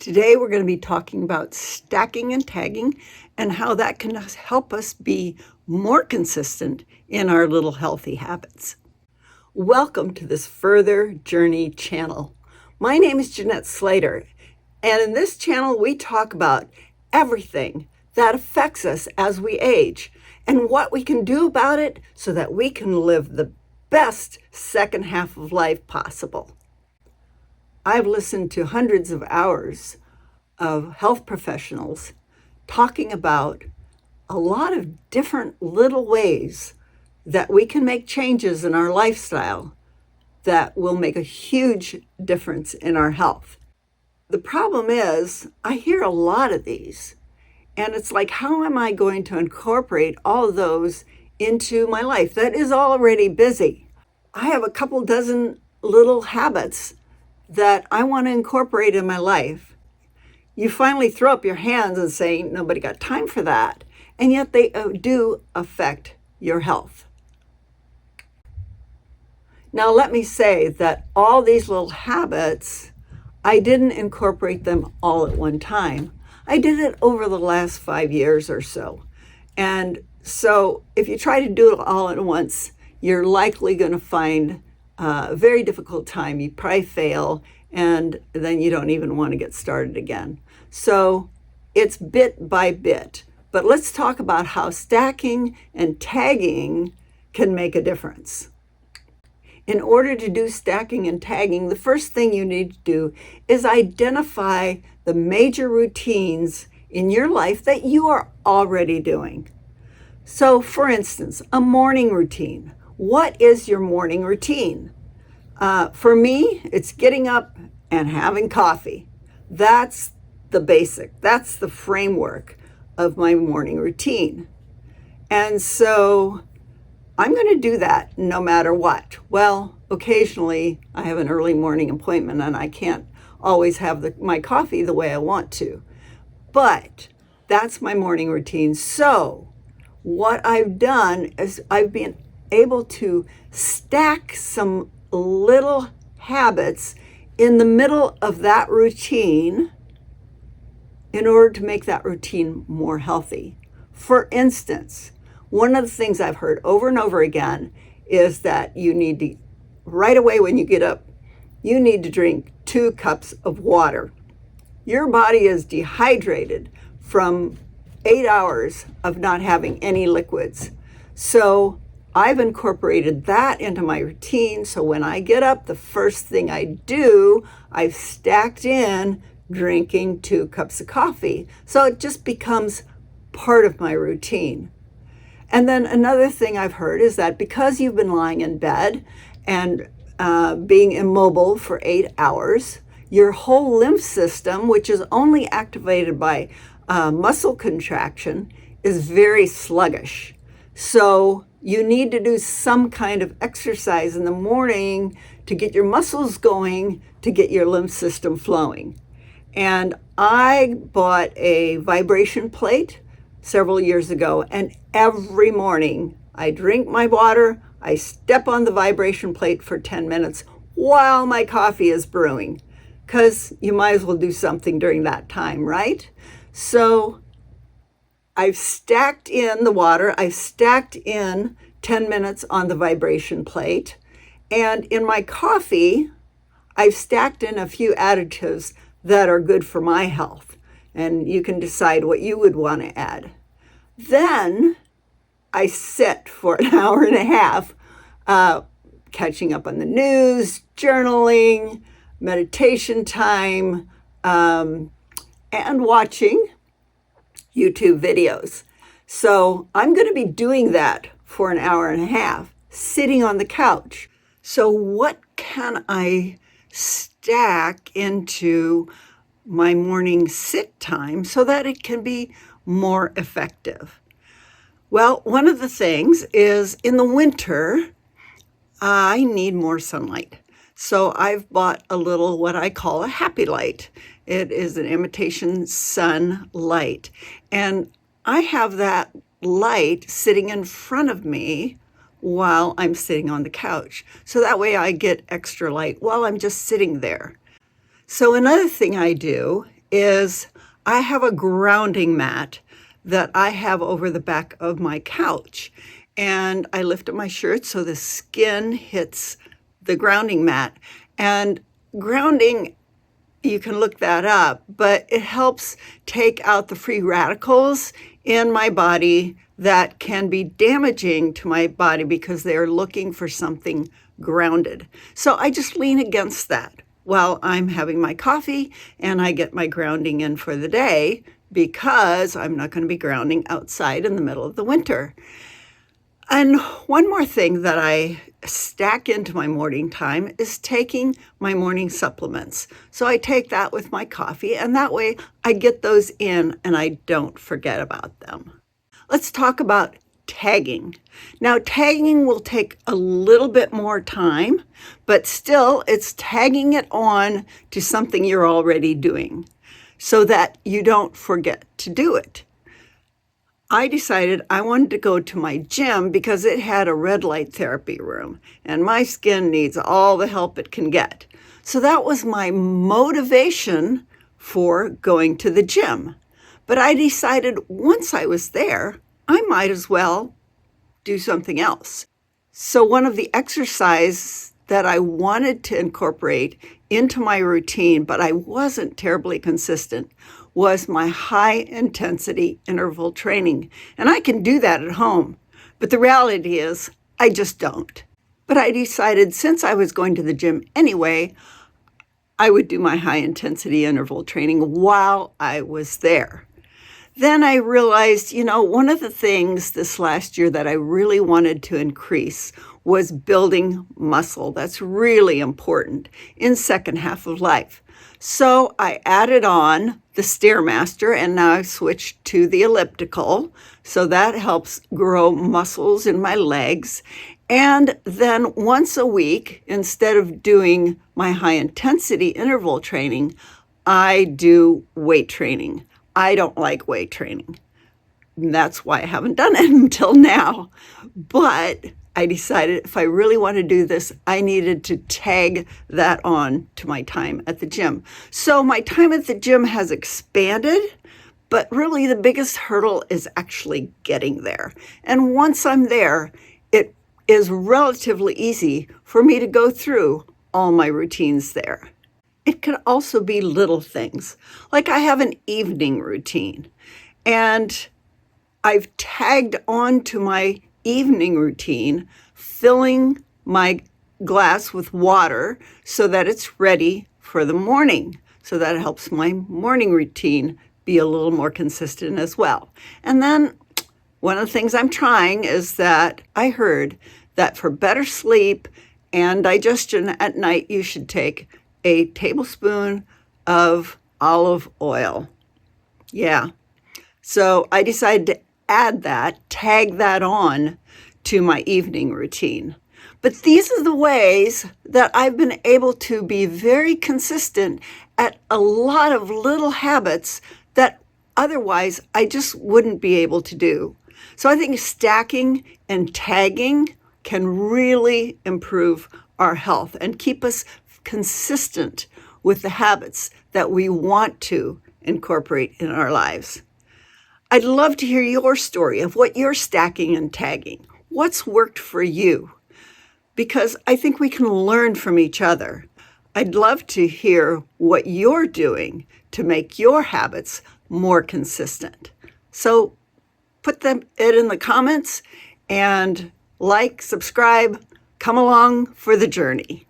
Today we're going to be talking about stacking and tagging and how that can help us be more consistent in our little healthy habits. Welcome to this Further Journey channel. My name is Jeanette Slater, and in this channel we talk about everything that affects us as we age and what we can do about it so that we can live the best second half of life possible. I've listened to hundreds of hours of health professionals talking about a lot of different little ways that we can make changes in our lifestyle that will make a huge difference in our health. The problem is, I hear a lot of these, and it's like, how am I going to incorporate all of those into my life that is already busy? I have a couple dozen little habits that I want to incorporate in my life. You finally throw up your hands and say, nobody got time for that. And yet they do affect your health. Now, let me say that all these little habits, I didn't incorporate them all at one time. I did it over the last 5 years or so. And so if you try to do it all at once, you're likely going to find a very difficult time. You probably fail, and then you don't even want to get started again. So it's bit by bit. But let's talk about how stacking and tagging can make a difference. In order to do stacking and tagging, the first thing you need to do is identify the major routines in your life that you are already doing. So, for instance, a morning routine. What is your morning routine? For me, it's getting up and having coffee. That's the basic. That's the framework of my morning routine. And so I'm going to do that no matter what. Well, occasionally I have an early morning appointment and I can't always have my coffee the way I want to. But that's my morning routine. So what I've done is I've been able to stack some little habits in the middle of that routine in order to make that routine more healthy. For instance, one of the things I've heard over and over again is that you need to, right away when you get up, you need to drink 2 cups of water. Your body is dehydrated from 8 hours of not having any liquids. So I've incorporated that into my routine. So when I get up, the first thing I do, I've stacked in drinking 2 cups of coffee. So it just becomes part of my routine. And then another thing I've heard is that because you've been lying in bed and being immobile for 8 hours, your whole lymph system, which is only activated by muscle contraction, is very sluggish. So you need to do some kind of exercise in the morning to get your muscles going, to get your lymph system flowing. And I bought a vibration plate several years ago, and every morning I drink my water, I step on the vibration plate for 10 minutes while my coffee is brewing, because you might as well do something during that time, right? So I've stacked in the water, I've stacked in 10 minutes on the vibration plate, and in my coffee, I've stacked in a few additives that are good for my health, and you can decide what you would want to add. Then I sit for an hour and a half, catching up on the news, journaling, meditation time, and watching YouTube videos. So I'm going to be doing that for an hour and a half, sitting on the couch. So what can I stack into my morning sit time so that it can be more effective? Well, one of the things is in the winter, I need more sunlight. So I've bought a little, what I call a happy light. It is an imitation sun light. And I have that light sitting in front of me while I'm sitting on the couch. So that way I get extra light while I'm just sitting there. So another thing I do is I have a grounding mat that I have over the back of my couch. And I lift up my shirt so the skin hits the grounding mat. And grounding, you can look that up, but it helps take out the free radicals in my body that can be damaging to my body because they're looking for something grounded. So I just lean against that while I'm having my coffee, and I get my grounding in for the day because I'm not going to be grounding outside in the middle of the winter. And one more thing that I stack into my morning time is taking my morning supplements. So I take that with my coffee, and that way I get those in and I don't forget about them. Let's talk about tagging. Now, tagging will take a little bit more time, but still it's tagging it on to something you're already doing so that you don't forget to do it. I decided I wanted to go to my gym because it had a red light therapy room, and my skin needs all the help it can get. So that was my motivation for going to the gym. But I decided once I was there, I might as well do something else. So one of the exercises that I wanted to incorporate into my routine, but I wasn't terribly consistent, was my high intensity interval training. And I can do that at home, but the reality is I just don't. But I decided since I was going to the gym anyway, I would do my high intensity interval training while I was there. Then I realized, one of the things this last year that I really wanted to increase was building muscle. That's really important in second half of life. So I added on the Stairmaster, and now I've switched to the elliptical. So that helps grow muscles in my legs. And then once a week, instead of doing my high intensity interval training, I do weight training. I don't like weight training. And that's why I haven't done it until now. But I decided if I really want to do this, I needed to tag that on to my time at the gym. So my time at the gym has expanded, but really the biggest hurdle is actually getting there. And once I'm there, it is relatively easy for me to go through all my routines there. It could also be little things. Like I have an evening routine, and I've tagged on to my evening routine, filling my glass with water so that it's ready for the morning. So that helps my morning routine be a little more consistent as well. And then one of the things I'm trying is that I heard that for better sleep and digestion at night, you should take a tablespoon of olive oil. Yeah. So I decided to add that, tag that on to my evening routine. But these are the ways that I've been able to be very consistent at a lot of little habits that otherwise I just wouldn't be able to do. So I think stacking and tagging can really improve our health and keep us consistent with the habits that we want to incorporate in our lives. I'd love to hear your story of what you're stacking and tagging. What's worked for you? Because I think we can learn from each other. I'd love to hear what you're doing to make your habits more consistent. So put it in the comments and like, subscribe, come along for the journey.